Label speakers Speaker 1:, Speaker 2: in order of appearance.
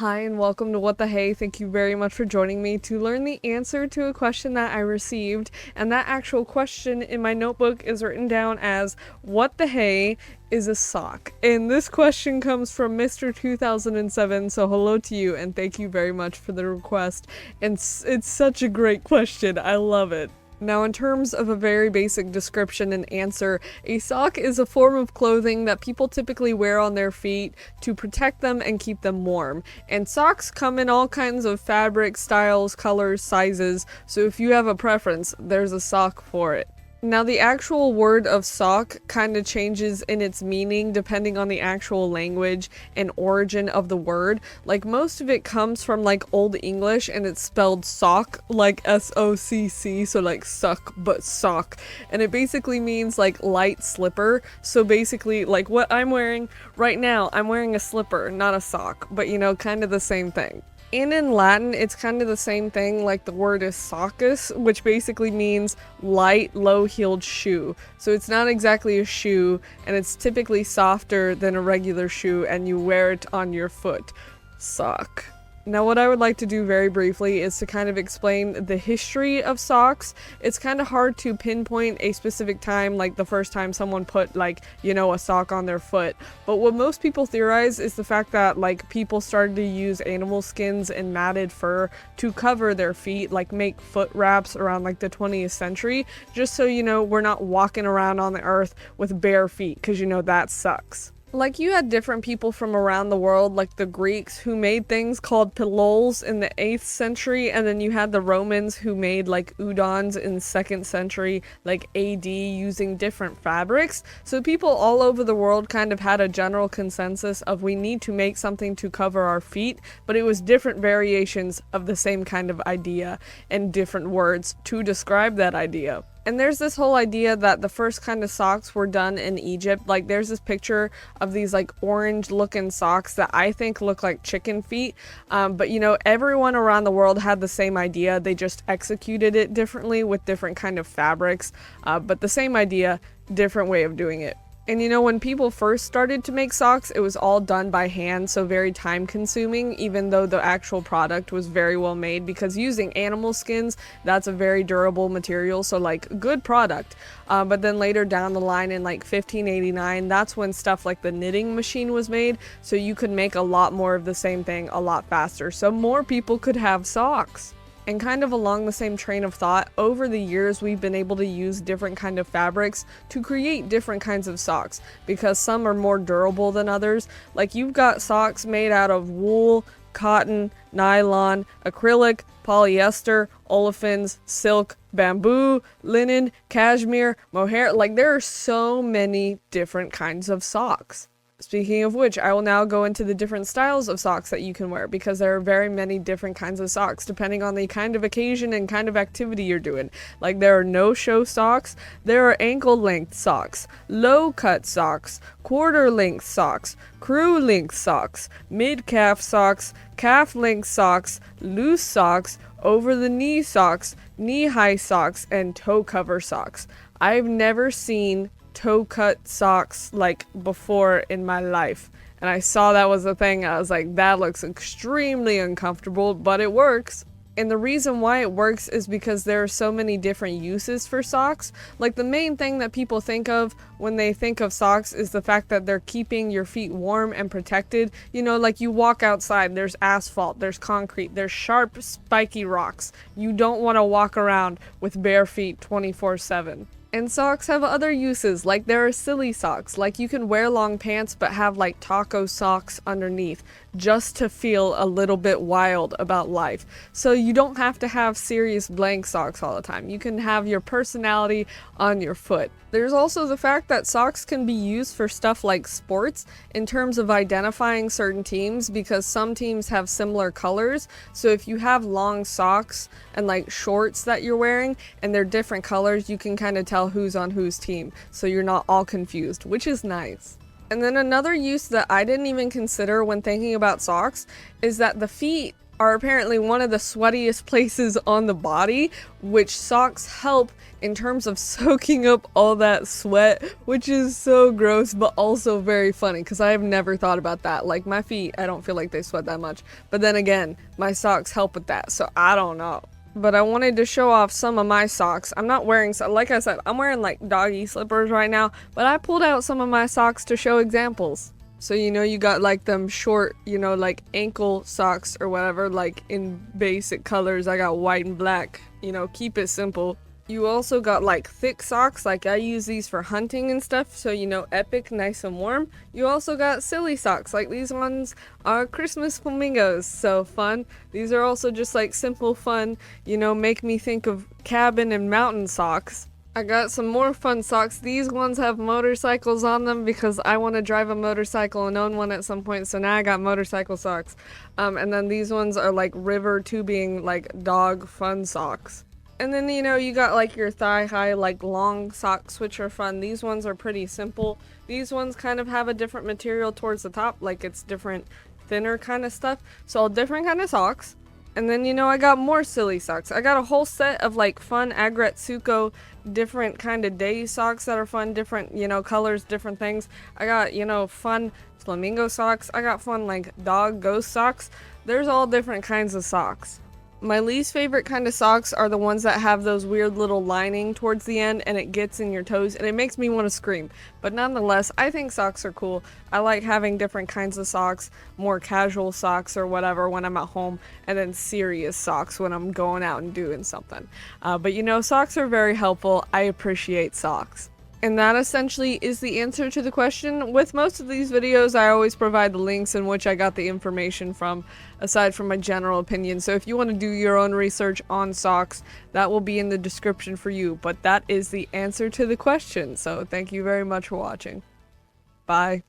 Speaker 1: Hi and welcome to What the Hey. Thank you very much for joining me to learn the answer to a question that I received. And that actual question in my notebook is written down as, what the hey is a sock? And this question comes from Mr. 2007, so hello to you and thank you very much for the request. And it's such a great question. I love it. Now, in terms of a very basic description and answer, a sock is a form of clothing that people typically wear on their feet to protect them and keep them warm. And socks come in all kinds of fabrics, styles, colors, sizes, so if you have a preference, there's a sock for it. Now, the actual word of sock kind of changes in its meaning depending on the actual language and origin of the word. Like, most of it comes from like Old English and it's spelled sock, like S-O-C-C, so like suck but sock. And it basically means like light slipper. So basically, like what I'm wearing right now, I'm wearing a slipper, not a sock, but you know, kind of the same thing. And in Latin, it's kind of the same thing, like the word is soccus, which basically means light, low-heeled shoe. So it's not exactly a shoe, and it's typically softer than a regular shoe, and you wear it on your foot. Sock. Now, what I would like to do very briefly is to kind of explain the history of socks. It's kind of hard to pinpoint a specific time, like the first time someone put, like, you know, a sock on their foot. But what most people theorize is the fact that, like, people started to use animal skins and matted fur to cover their feet, like make foot wraps around, like, the 20th century, just so, you know, we're not walking around on the earth with bare feet, because, you know, that sucks. Like, you had different people from around the world, like the Greeks, who made things called piloles in the 8th century, and then you had the Romans who made, like, udons in the 2nd century, like AD, using different fabrics. So people all over the world kind of had a general consensus of we need to make something to cover our feet, but it was different variations of the same kind of idea and different words to describe that idea. And there's this whole idea that the first kind of socks were done in Egypt. Like, there's this picture of these like orange looking socks that I think look like chicken feet. But you know, everyone around the world had the same idea. They just executed it differently with different kind of fabrics. But the same idea, different way of doing it. And you know, when people first started to make socks, it was all done by hand, so very time consuming, even though the actual product was very well made, because using animal skins, that's a very durable material, so like good product. But then later down the line in like 1589, that's when stuff like the knitting machine was made, so you could make a lot more of the same thing a lot faster, so more people could have socks. And kind of along the same train of thought, over the years we've been able to use different kind of fabrics to create different kinds of socks, because some are more durable than others. Like, you've got socks made out of wool, cotton, nylon, acrylic, polyester, olefins, silk, bamboo, linen, cashmere, mohair. Like, there are so many different kinds of socks. Speaking of which, I will now go into the different styles of socks that you can wear, because there are very many different kinds of socks depending on the kind of occasion and kind of activity you're doing. Like, there are no-show socks, there are ankle-length socks, low-cut socks, quarter-length socks, crew-length socks, mid-calf socks, calf-length socks, loose socks, over-the-knee socks, knee-high socks, and toe-cover socks. I've never seen toe-cut socks like before in my life, and I saw that was a thing. I was like, that looks extremely uncomfortable, but it works. And the reason why it works is because there are so many different uses for socks. Like, the main thing that people think of when they think of socks is the fact that they're keeping your feet warm and protected. You know, like, you walk outside, there's asphalt, there's concrete, there's sharp, spiky rocks. You don't want to walk around with bare feet 24/7. And socks have other uses, like there are silly socks, like you can wear long pants but have like taco socks underneath, just to feel a little bit wild about life. So you don't have to have serious blank socks all the time. You can have your personality on your foot. There's also the fact that socks can be used for stuff like sports in terms of identifying certain teams, because some teams have similar colors. So if you have long socks and like shorts that you're wearing and they're different colors, you can kind of tell who's on whose team, so you're not all confused, which is nice. And then another use that I didn't even consider when thinking about socks is that the feet are apparently one of the sweatiest places on the body, which socks help in terms of soaking up all that sweat, which is so gross but also very funny because I have never thought about that. Like my feet, I don't feel like they sweat that much, but then again, my socks help with that, so I don't know. But I wanted to show off some of my socks. I'm not wearing, like I said, I'm wearing like doggy slippers right now, but I pulled out some of my socks to show examples. So, you know, you got like them short, you know, like ankle socks or whatever, like in basic colors. I got white and black, you know, keep it simple. You also got like thick socks, like I use these for hunting and stuff, so you know, epic, nice and warm. You also got silly socks, like these ones are Christmas flamingos, so fun. These are also just like simple fun, you know, make me think of cabin and mountain socks. I got some more fun socks. These ones have motorcycles on them because I want to drive a motorcycle and own one at some point, so now I got motorcycle socks. And then these ones are like river tubing, like dog fun socks. And then, you know, you got like your thigh-high, like long socks, which are fun. These ones are pretty simple. These ones kind of have a different material towards the top, like it's different, thinner kind of stuff. So different kind of socks. And then, you know, I got more silly socks. I got a whole set of like fun Agretsuko, different kind of day socks that are fun, different, you know, colors, different things. I got, you know, fun flamingo socks. I got fun like dog ghost socks. There's all different kinds of socks. My least favorite kind of socks are the ones that have those weird little lining towards the end and it gets in your toes and it makes me want to scream. But nonetheless, I think socks are cool. I like having different kinds of socks, more casual socks or whatever when I'm at home, and then serious socks when I'm going out and doing something. But you know, socks are very helpful. I appreciate socks. And that essentially is the answer to the question. With most of these videos, I always provide the links in which I got the information from, aside from my general opinion. So if you want to do your own research on socks, that will be in the description for you. But that is the answer to the question. So thank you very much for watching. Bye.